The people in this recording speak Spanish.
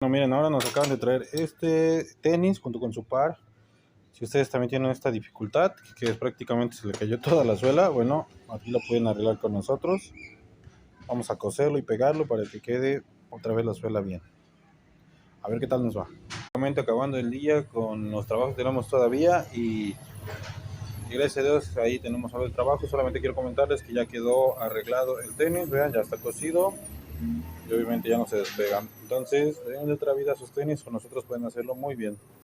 Bueno, miren, ahora nos acaban de traer este tenis junto con su par. Si ustedes también tienen esta dificultad, que prácticamente se le cayó toda la suela, bueno, aquí lo pueden arreglar con nosotros. Vamos a coserlo y pegarlo para que quede otra vez la suela bien. A ver qué tal nos va. Momento acabando el día con los trabajos que tenemos todavía y gracias a Dios ahí tenemos algo de trabajo. Solamente quiero comentarles que ya quedó arreglado el tenis, vean, ya está cosido y obviamente ya no se despegan. Entonces, den de otra vida a sus tenis, con nosotros pueden hacerlo muy bien.